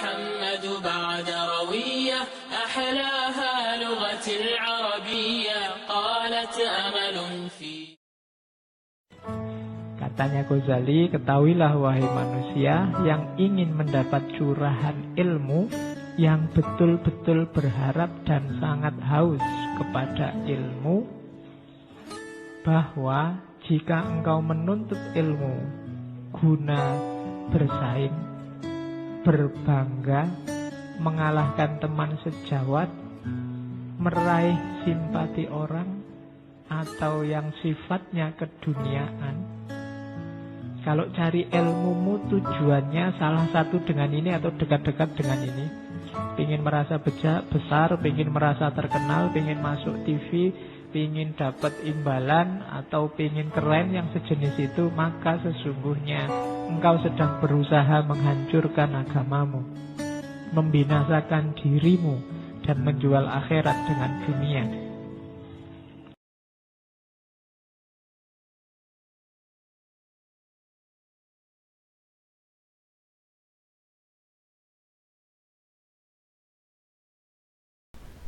محمد بعد روية أحلاها لغة العربية قالت أمل في. Katanya Ghazali, ketahuilah wahai manusia yang ingin mendapat curahan ilmu, yang betul-betul berharap dan sangat haus kepada ilmu, bahwa jika engkau menuntut ilmu guna bersaing, berbangga, mengalahkan teman sejawat, meraih simpati orang, atau yang sifatnya keduniaan, kalau cari ilmumu tujuannya salah satu dengan ini atau dekat-dekat dengan ini, pingin merasa besar, pingin merasa terkenal, pingin masuk TV, pingin dapat imbalan, atau pingin keren yang sejenis itu, maka sesungguhnya engkau sedang berusaha menghancurkan agamamu, membinasakan dirimu, dan menjual akhirat dengan dunia.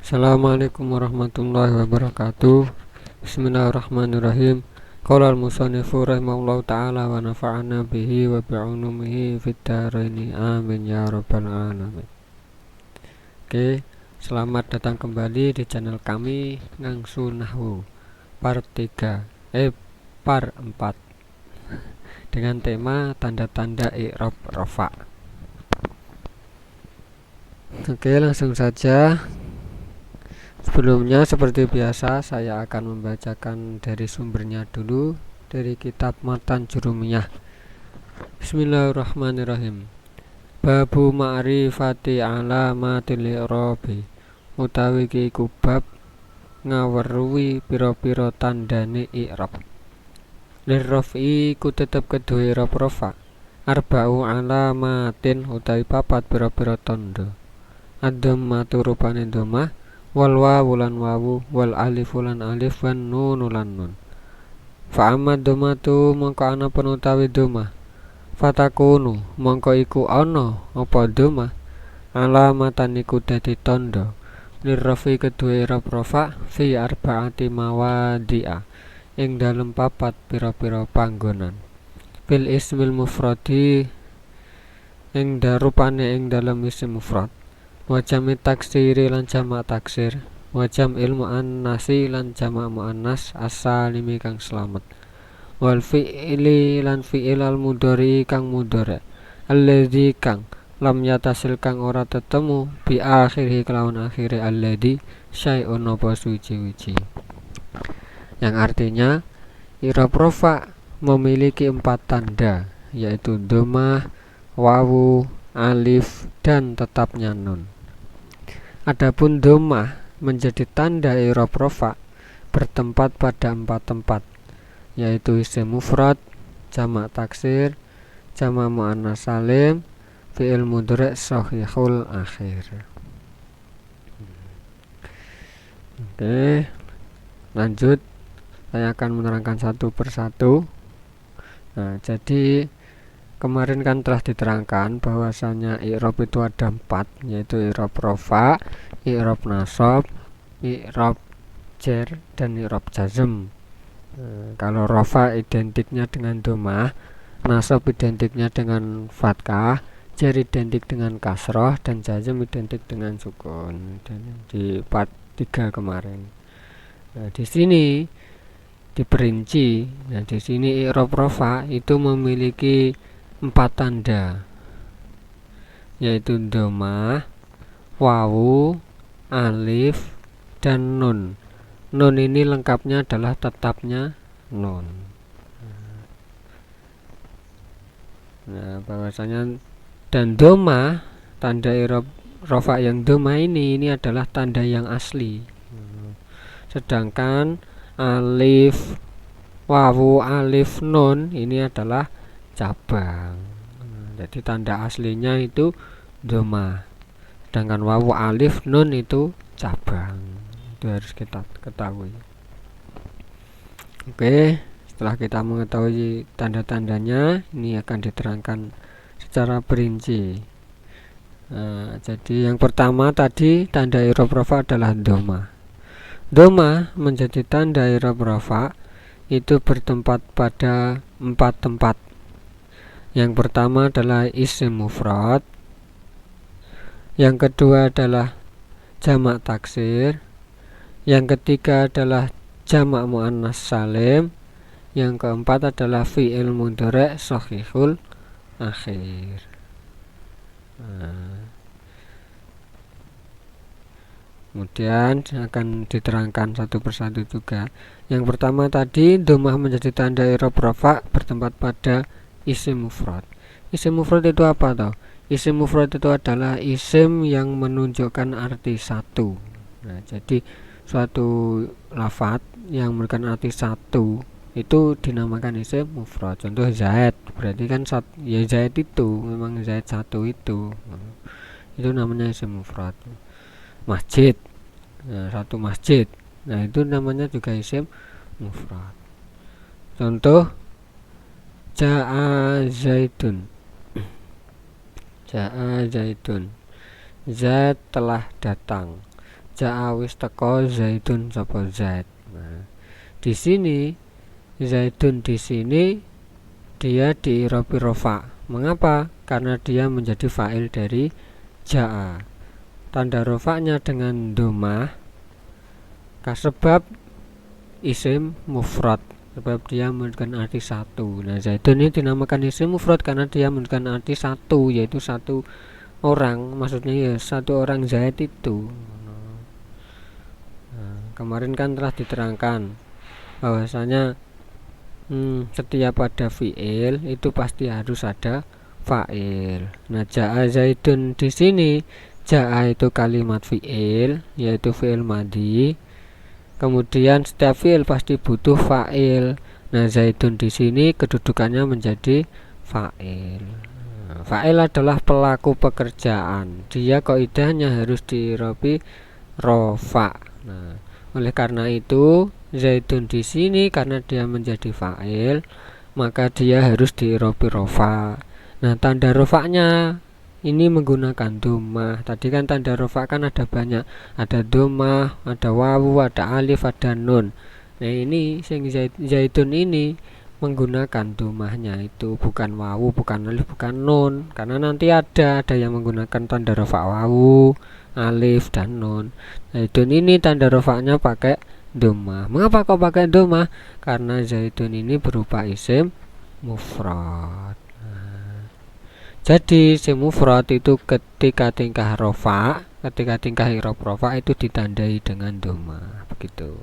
Assalamualaikum warahmatullahi wabarakatuh. Bismillahirrahmanirrahim. Qala al-musannifu rahimahullahu ta'ala wa nafa'ana bihi wa bi'ulumihi fid dharaini amin ya rabbal alamin. Oke, selamat datang kembali di channel kami Ngangsu Nahwu part 4 dengan tema tanda-tanda i'rab rafa. Oke, langsung saja. Sebelumnya seperti biasa saya akan membacakan dari sumbernya dulu, dari kitab Matan Jurumiyah. Bismillahirrahmanirrahim. Babu ma'rifati alamatil i'rabi, utawi ki kubab ngaweruhi pira-pira tandane i'rab. Lirrafi ku tetep kedua i'rab rafa, arba'u alamatin utawi papat pira-pira tanda. Ad-dhammatu rupane dhammah, wal wawu lan wawu, wal alifu lan alif, wan nunu lan nun. Fa amma dhammatu mongko ana penutawi dhammah, fatakunu mongko iku ana apa dhammah, alamatan iku dadi tanda, lirrafi kedue i'rab rafa fi arba'ati mawadi'a, ing dalem papat pira-pira panggonan. Bil ismil mufradi, ing darupane ing dalem isim mufrad, wa jami taksiri lan jamak taksir, wa jam'il muannasi lan jamak muannas as-salimi kang slamet, wal fi'ili lan fi'il al mudhari kang mudhari, alladzi kang lam yatasil kang ora tetemu bi akhirih kelawan akhire alladzi syai'un apa suci-wici, yang artinya i'rab rafa memiliki 4 tanda, yaitu dhammah, wawu, alif, dan tetapnya nun. Adapun dhammah menjadi tanda i'rab rafa bertempat pada 4 tempat, yaitu isim mufrad, jamak taksir, jamak muannas salim, fi'il mudhari' shahihul akhir. Oke, lanjut. Saya akan menerangkan satu persatu. Nah, jadi kemarin kan telah diterangkan bahwasanya i'rab itu ada 4, yaitu i'rab rafa, i'rab nasab, i'rab jar, dan i'rab jazm. Kalau rafa identiknya dengan dhammah, nasab identiknya dengan fathah, jar identik dengan kasrah, dan jazm identik dengan sukun. Dan di part 3 kemarin. Nah, di sini diperinci. Nah, di sini i'rab rafa itu memiliki 4 tanda, yaitu dhammah, wawu, alif, dan nun. Nun ini lengkapnya adalah tetapnya nun. Nah, bahwasanya dan dhammah, tanda i'rab rafa yang dhammah ini adalah tanda yang asli. Sedangkan alif, wawu, alif, nun ini adalah cabang. Jadi tanda aslinya itu dhammah, sedangkan wawu, alif, nun itu cabang. Itu harus kita ketahui. Oke, setelah kita mengetahui tanda-tandanya, ini akan diterangkan secara perinci. Jadi yang pertama tadi tanda i'rab rafa adalah dhamma. Dhamma menjadi tanda i'rab rafa itu bertempat pada 4 tempat. Yang pertama adalah isim mufrad, yang kedua adalah jamak taksir, yang ketiga adalah jamak muannas salim, yang keempat adalah fi'il mudhari' shahihul akhir. Kemudian akan diterangkan satu persatu juga. Yang pertama tadi dhammah menjadi tanda i'rab rafa bertempat pada isim mufrad. Isim mufrad itu apa toh? Isim mufrad itu adalah isim yang menunjukkan arti satu. Nah, jadi suatu lafadz yang memberikan arti satu itu dinamakan isim mufrad. Contoh Zaid, berarti kan ya Zaid itu memang Zaid satu itu namanya isim mufrad. Masjid, nah, satu masjid, nah itu namanya juga isim mufrad. Contoh Ja'a Zaidun, Ja'a Zaidun, Zaid telah datang. Ja'a wis teko Zaidun sapa Zaid. Nah, di sini Zaidun di sini dia di-i'rab rafa. Mengapa? Karena dia menjadi fa'il dari ja'a. Tanda rofaknya dengan dhammah sebab isim mufrad, sebab dia menunjukkan arti satu. Nah, Zaidun ini dinamakan isim mufrad karena dia menunjukkan arti satu, yaitu satu orang, maksudnya ya satu orang Zaid itu. Nah, kemarin kan telah diterangkan bahwasanya setiap ada fi'il itu pasti harus ada fa'il. Nah, ja'a Zaidun di sini, ja'a itu kalimat fi'il, yaitu fi'il madhi. Kemudian setiap fi'il pasti butuh fa'il. Nah, Zaidun di sini kedudukannya menjadi fa'il. Nah, fa'il adalah pelaku pekerjaan. Dia kaidahnya harus di-i'rabi rafa. Nah, oleh karena itu Zaidun di sini karena dia menjadi fa'il, maka dia harus di-i'rabi rafa. Nah, tanda rofaknya ini menggunakan dhammah. Tadi kan tanda rafa kan ada banyak, ada dhammah, ada wawu, ada alif, ada nun. Nah, ini sing Zaidun ini menggunakan dhammahnya, itu bukan wawu, bukan alif, bukan nun. Karena nanti ada yang menggunakan tanda rafa wawu, alif, dan nun. Zaidun ini tanda rafanya pakai dhammah. Mengapa kok pakai dhammah? Karena Zaidun ini berupa isim mufrad. Jadi isim mufrad itu ketika tingkah rafa, ketika tingkah i'rab rafa itu ditandai dengan dhammah, begitu.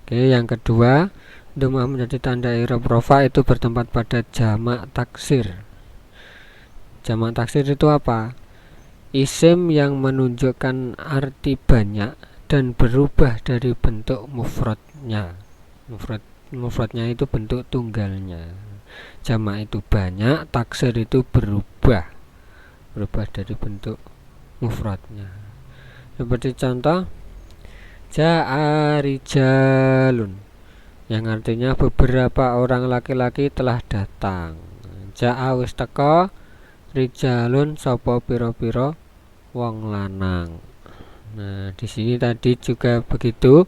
Oke, yang kedua, dhammah menjadi tanda i'rab rafa itu bertempat pada jamak taksir. Jamak taksir itu apa? Isim yang menunjukkan arti banyak dan berubah dari bentuk mufradnya. Mufradnya itu bentuk tunggalnya. Jamak itu banyak, taksir itu berubah dari bentuk mufradnya. Seperti contoh ja'a rijalun, yang artinya beberapa orang laki-laki telah datang. Ja'a wis teka, rijalun sapa pira-pira wong lanang. Nah, di sini tadi juga begitu.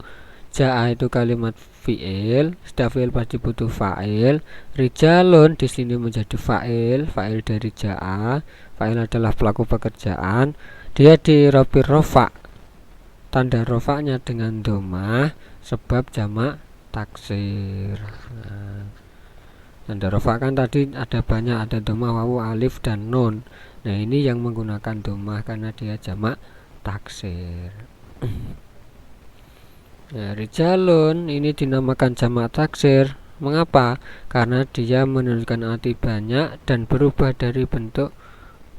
Ja'a itu kalimat fi'il, setiap fi'il pasti butuh fa'il. Rijalun di sini menjadi fa'il dari ja'a. Fa'il adalah pelaku pekerjaan. Dia di-i'rabi rafa. Tanda rafanya dengan dhammah sebab jamak taksir. Nah, tanda rafa kan tadi ada banyak, ada dhammah, wawu, alif, dan nun. Nah, ini yang menggunakan dhammah karena dia jamak taksir. Nah, rijalun ini dinamakan jamak taksir. Mengapa? Karena dia menunjukkan arti banyak dan berubah dari bentuk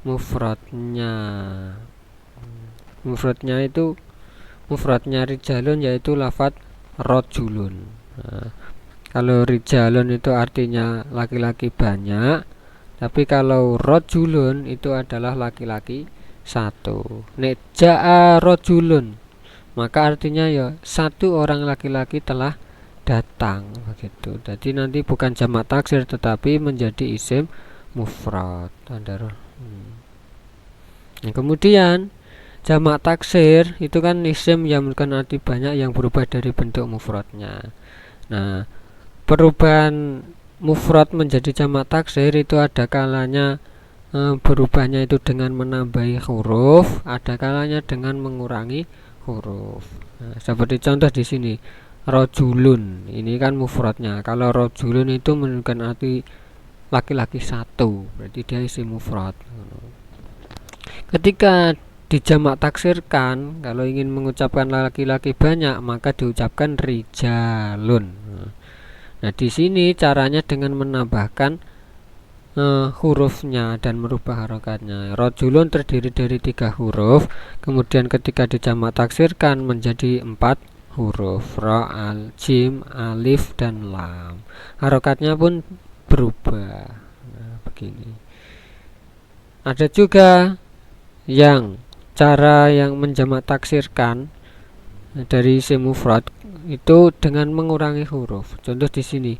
mufradnya. Mufradnya rijalun yaitu lafadz rajulun. Nah, kalau rijalun itu artinya laki-laki banyak, tapi kalau rajulun itu adalah laki-laki satu. Nek ja'a rajulun, maka artinya ya satu orang laki-laki telah datang, begitu. Jadi nanti bukan jamak taksir tetapi menjadi isim mufrad. Nah, kemudian jamak taksir itu kan isim yang memiliki arti banyak yang berubah dari bentuk mufradnya. Nah, perubahan mufrad menjadi jamak taksir itu ada kalanya berubahnya itu dengan menambahi huruf, ada kalanya dengan mengurangi huruf. Nah, seperti contoh di sini, rojulun, ini kan mufradnya. Kalau rojulun itu menunjukkan arti laki-laki satu, berarti dia isim mufrad. Ketika dijamak taksirkan, kalau ingin mengucapkan laki-laki banyak, maka diucapkan rijalun. Nah, di sini caranya dengan menambahkan hurufnya dan merubah harokatnya. Rojulun terdiri dari 3 huruf, kemudian ketika dijamak taksirkan menjadi 4 huruf, ra, al, jim, alif, dan lam. Harokatnya pun berubah. Nah, begini. Ada juga yang cara yang menjamak taksirkan dari isim mufrad itu dengan mengurangi huruf. Contoh di sini,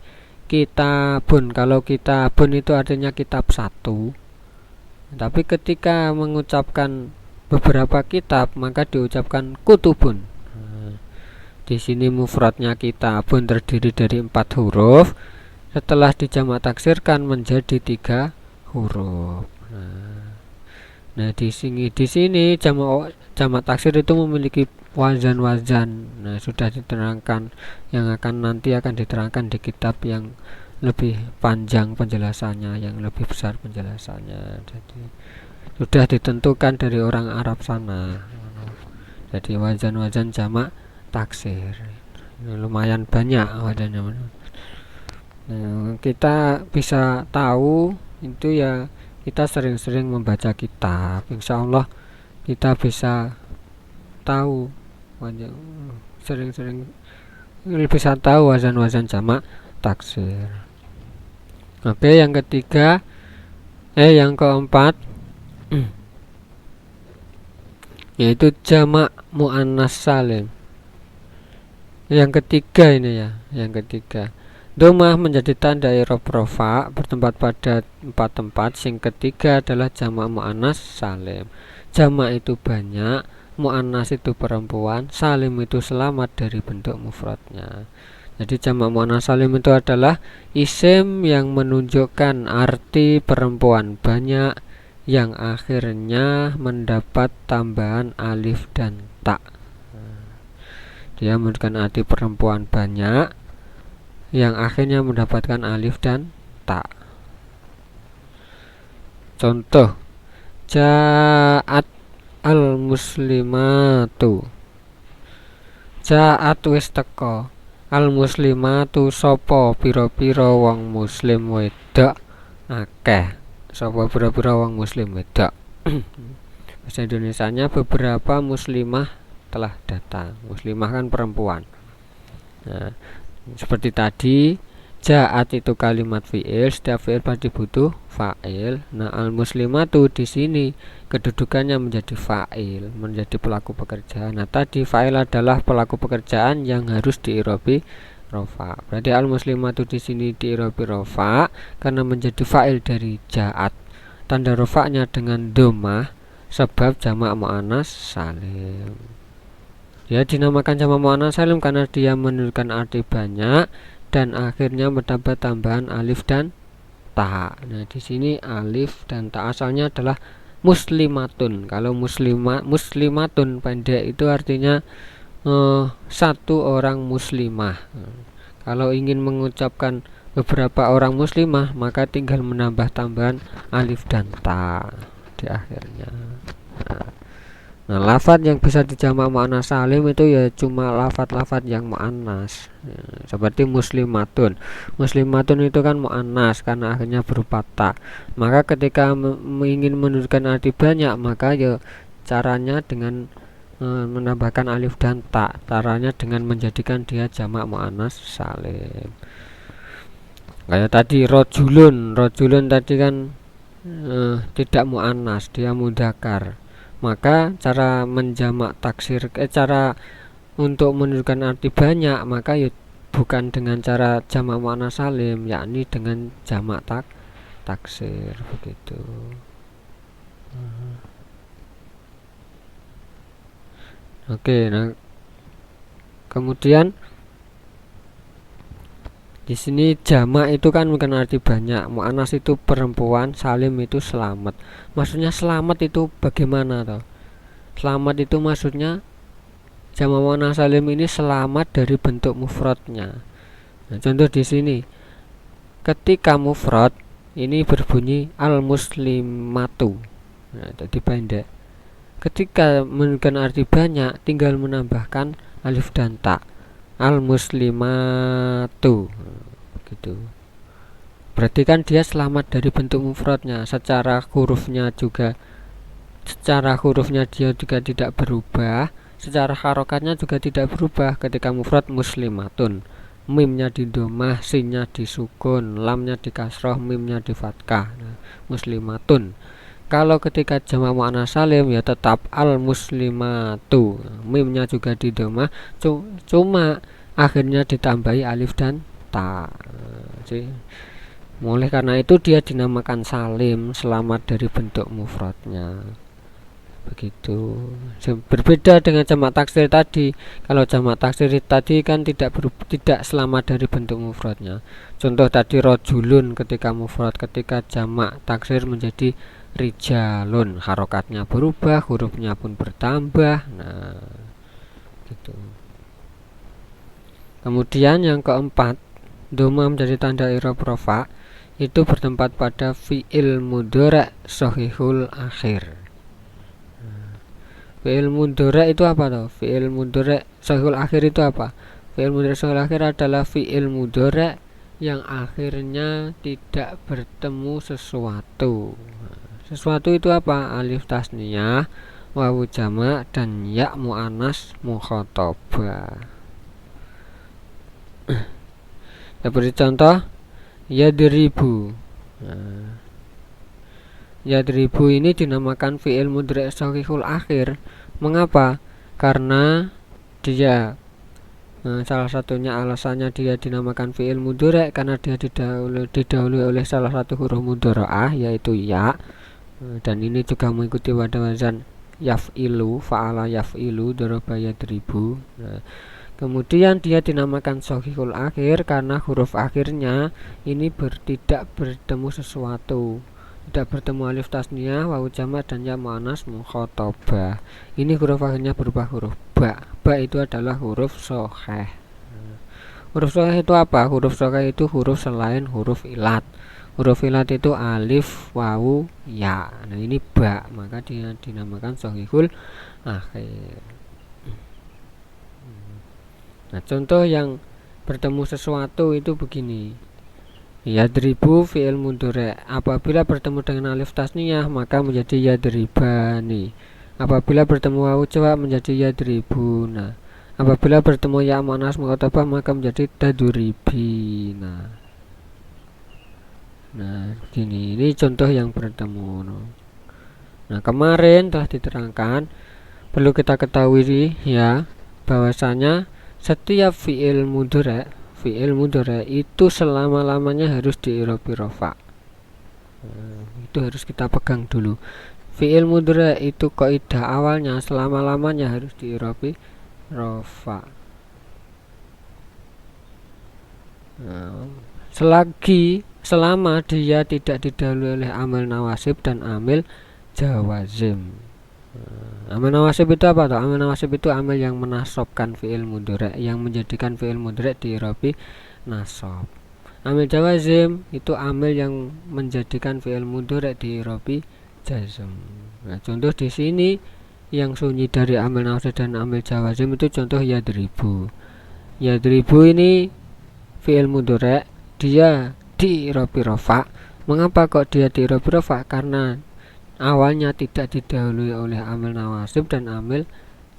kitabun. Kalau kitabun itu artinya kitab satu, tapi ketika mengucapkan beberapa kitab maka diucapkan kutubun. Di sini mufradnya kitabun terdiri dari 4 huruf, setelah dijamak taksirkan menjadi 3 huruf. Nah, di sini jamak taksir itu memiliki wazan-wazan. Nah, sudah diterangkan, yang nanti akan diterangkan di kitab yang lebih panjang penjelasannya, yang lebih besar penjelasannya. Jadi sudah ditentukan dari orang Arab sana. Jadi wazan-wazan jamak taksir lumayan banyak wazannya. Nah, kita bisa tahu itu ya kita sering-sering membaca kitab, insya Allah kita bisa tahu, sering-sering bisa tahu wazan-wazan jamak taksir. Oke, yang ketiga, yang keempat yaitu jamak muannas salim. Yang ketiga ini ya, yang ketiga, domah menjadi tanda i'rab rofa bertempat pada 4 tempat. Sing ketiga adalah jamak muannas salim. Jamak itu banyak, muannas itu perempuan, salim itu selamat dari bentuk mufradnya. Jadi jamak muannas salim itu adalah isim yang menunjukkan arti perempuan banyak yang akhirnya mendapat tambahan alif dan ta. Dia menunjukkan arti perempuan banyak yang akhirnya mendapatkan alif dan ta. Contoh, ja'at al-muslimatu. Ja'at wis teko, al-muslimatu sopo piro-piro wong muslim wedok akeh. Sopo piro-piro wong muslim wedok. Bahasa Indonesianya beberapa muslimah telah datang. Muslimah kan perempuan. Nah, seperti tadi, ja'at itu kalimat fi'il, setiap fi'il pasti butuh fa'il. Nah, al-muslimatu di sini kedudukannya menjadi fa'il, menjadi pelaku pekerjaan. Nah, tadi fa'il adalah pelaku pekerjaan yang harus di'irobi rofa. Berarti al-muslimatu di sini di'irobi rofa karena menjadi fa'il dari ja'at. Tanda rofanya dengan domah sebab jamak muannas salim. Dia dinamakan jamak muannas salim karena dia menunjukkan arti banyak dan akhirnya mendapat tambahan alif dan ta. Nah, di sini alif dan ta asalnya adalah muslimatun. Kalau muslimatun pendek itu artinya satu orang muslimah. Kalau ingin mengucapkan beberapa orang muslimah maka tinggal menambah tambahan alif dan ta di akhirnya. Nah, lafadz yang bisa dijamak muannas salim itu ya cuma lafadz-lafadz yang muannas. Seperti muslimatun. Muslimatun itu kan muannas karena akhirnya berupa ta. Maka ketika ingin menunjukkan arti banyak maka ya caranya dengan menambahkan alif dan ta. Caranya dengan menjadikan dia jamak muannas salim. Kayak tadi rojulun. Rojulun tadi kan tidak muannas, dia mudzakkar. Maka cara menjamak taksir, cara untuk menunjukkan arti banyak maka ya bukan dengan cara jamak muannas salim, yakni dengan jamak taksir begitu. Oke, nah kemudian di sini jamak itu kan bukan arti banyak, mu'annas itu perempuan, salim itu selamat. Maksudnya selamat itu bagaimana toh? Selamat itu maksudnya jamak mu'annas salim ini selamat dari bentuk mufradnya. Nah, contoh di sini, ketika mufrad ini berbunyi al muslimatu. Nah, jadi pendek. Ketika menunjukkan arti banyak, tinggal menambahkan alif dan ta. Al muslimatu gitu. Berarti kan dia selamat dari bentuk mufradnya. Secara hurufnya dia juga tidak berubah. Secara harokatnya juga tidak berubah. Ketika mufrad muslimatun, mimnya di domah, sinnya di sukun, lamnya di kasroh, mimnya di fathah. Nah, muslimatun. Kalau ketika jamak mu'annas salim ya tetap al muslimatu, mimnya juga di domah, cuma akhirnya ditambahi alif dan ta. Mulai karena itu dia dinamakan salim, selamat dari bentuk mufradnya. Begitu. Berbeda dengan jamak taksir tadi. Kalau jamak taksir tadi kan tidak selamat dari bentuk mufradnya. Contoh tadi rojulun ketika mufrad, ketika jamak taksir menjadi rijalun, harokatnya berubah, hurufnya pun bertambah. Nah, gitu. Kemudian yang keempat, doma menjadi tanda i'rab rafa itu bertempat pada fi'il mudhari' shahihul akhir. Fi'il mudhari' itu apa toh? Fi'il mudhari' shahihul akhir itu apa? Fi'il mudhari' shahihul akhir adalah fi'il mudhari' yang akhirnya tidak bertemu sesuatu. Sesuatu itu apa? Alif tasniyah, wawu jamak, dan ya mu'annas mukhatabah. Kita beri contoh, yadribu. Nah, yadribu ini dinamakan fi'il mudhari' shahihul akhir. Mengapa? Karena dia salah satunya alasannya dia dinamakan fi'il mudhari' karena dia didahului oleh salah satu huruf mudhara'ah yaitu ya. Dan ini juga mengikuti pada wazan yaf'ilu, fa'ala yaf'ilu, daraba yadribu. Nah, kemudian dia dinamakan shahihul akhir karena huruf akhirnya ini tidak bertemu sesuatu, tidak bertemu alif tasniyah, wawu jamak, dan ya mu'annas mukhatabah. Ini huruf akhirnya berubah huruf ba. Ba itu adalah huruf shahih. Huruf shahih itu apa? Huruf shahih itu huruf selain huruf ilat. Huruf ilat itu alif, wawu, ya. Nah, ini ba, maka dia dinamakan shahihul akhir. Nah, contoh yang bertemu sesuatu itu begini. Yadribu fi'il mudhari'. Apabila bertemu dengan alif tasniyah maka menjadi yadribani. Apabila bertemu wawu jamak menjadi yadribuna. Apabila bertemu ya mu'annas mukhatabah maka menjadi tadribina. Nah, gini, ini contoh yang bertemu. Nah, kemarin telah diterangkan, perlu kita ketahui ya, bahwasanya setiap fi'il mudhari' itu selama-lamanya harus di'irobi rafa. Itu harus kita pegang dulu. Fi'il mudhari' itu kaidah awalnya selama-lamanya harus di'irobi rafa. Selama dia tidak didahului oleh amil nawasib dan amil jawazim. Amil nawasib itu apa toh? Amil nawasib itu amil yang menasobkan fi'il mudhari', yang menjadikan fi'il mudhari' di'irobi nasab. Amil jawazim itu amil yang menjadikan fi'il mudhari' di'irobi jazm. Nah, contoh di sini yang sunyi dari amil nawasib dan amil jawazim itu contoh yadribu. Yadribu ini fi'il mudhari', dia di'irobi rafa. Mengapa kok dia di'irobi rafa? Karena awalnya tidak didahului oleh amil nawasib dan amil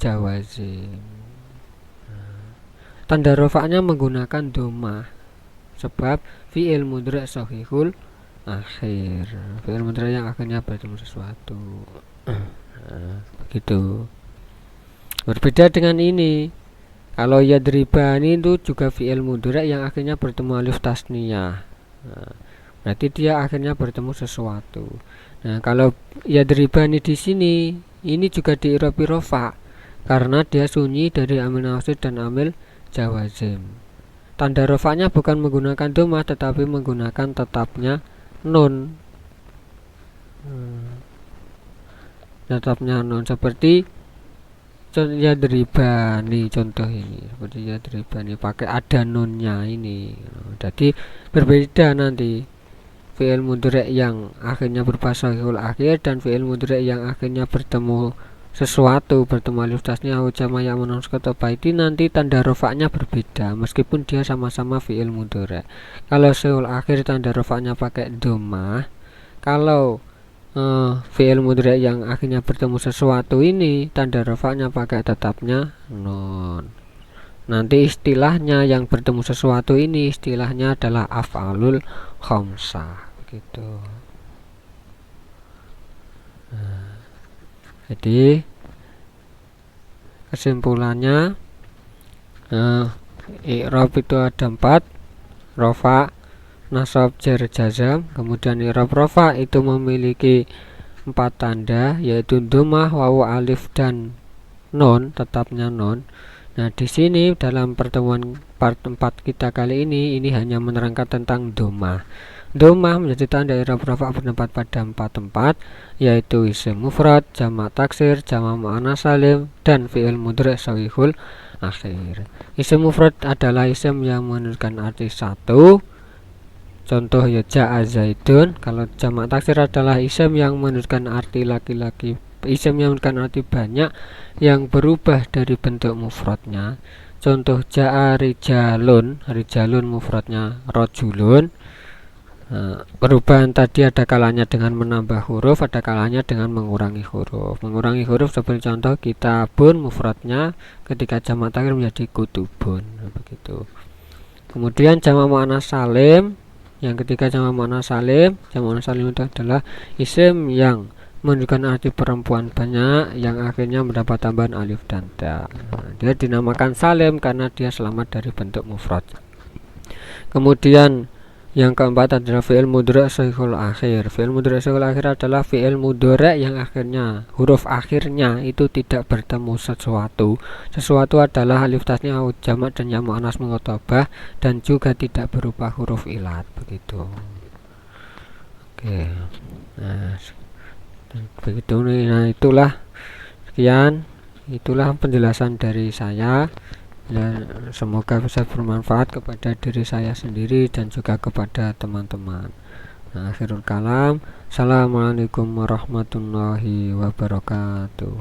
jawazim. Tanda rafa'nya menggunakan domah sebab fi'il mudhari' shahihul akhir. Fi'il mudhari' yang akhirnya bertemu sesuatu. Begitu. Berbeda dengan ini. Kalau yadribani itu juga fi'il mudhari' yang akhirnya bertemu alif tasniyah. berarti dia akhirnya bertemu sesuatu. Nah, kalau yadribani di sini ini juga di i'rabi rofa karena dia sunyi dari amil nasib dan amil jawazim. Tanda rofanya bukan menggunakan domah tetapi menggunakan tetapnya nun. Tetapnya nun seperti yadribani contoh ini, seperti yadribani pakai ada nunnya ini. Jadi berbeda nanti fi'il mudhari' yang akhirnya berupa sahihul akhir dan fi'il mudhari' yang akhirnya bertemu sesuatu, bertemu alif tasnya atau jama yang menunjukkan itu nanti tanda rofaknya berbeda meskipun dia sama-sama fi'il mudhari'. Kalau sahihul akhir tanda rofaknya pakai dhammah, kalau fi'il mudhari' yang akhirnya bertemu sesuatu ini tanda rofaknya pakai tetapnya nun. Nanti istilahnya yang bertemu sesuatu ini istilahnya adalah af'alul khamsah begitu. Jadi kesimpulannya i'rab itu ada 4: rofa, nasab, jar, jazam. Kemudian i'rab rofa itu memiliki 4 tanda, yaitu dhammah, wawu, alif dan nun, tetapnya nun. Nah, di sini dalam pertemuan part 4 kita kali ini hanya menerangkan tentang dhammah. Dhammah menjadi tanda i'rab rafa bertempat pada 4 tempat, yaitu isim mufrad, jamak taksir, jamak muannats salim, dan fi'il mudhari' shahihul akhir. Isim mufrad adalah isim yang menunjukkan arti satu. Contoh ya ja'a zaidun. Kalau jamak taksir adalah isim yang menunjukkan arti laki-laki, isim yang menunjukkan arti banyak yang berubah dari bentuk mufradnya. Contoh ja'a rijalun, rijalun mufradnya rajulun. Perubahan tadi ada kalanya dengan menambah huruf, ada kalanya dengan mengurangi huruf. Mengurangi huruf seperti contoh kitabun mufradnya ketika jamak taksir menjadi kutubun, begitu. Kemudian jamak muannats salim, yang ketika jamak muannats salim itu adalah isim yang menunjukkan arti perempuan banyak yang akhirnya mendapat tambahan alif dan ta. Dia dinamakan salim karena dia selamat dari bentuk mufrad. Kemudian yang keempat adalah fi'il mudhari' shahihul akhir. Fi'il mudhari' shahihul akhir adalah fi'il mudhari' yang akhirnya huruf akhirnya itu tidak bertemu sesuatu. Sesuatu adalah alif tasnya atau jamak dan yang muannats mukhatabah dan juga tidak berupa huruf ilat, begitu. Oke. Nah, begitu. Nah, itulah penjelasan dari saya. Dan semoga bisa bermanfaat kepada diri saya sendiri dan juga kepada teman-teman. Nah, akhirul kalam. Assalamualaikum warahmatullahi wabarakatuh.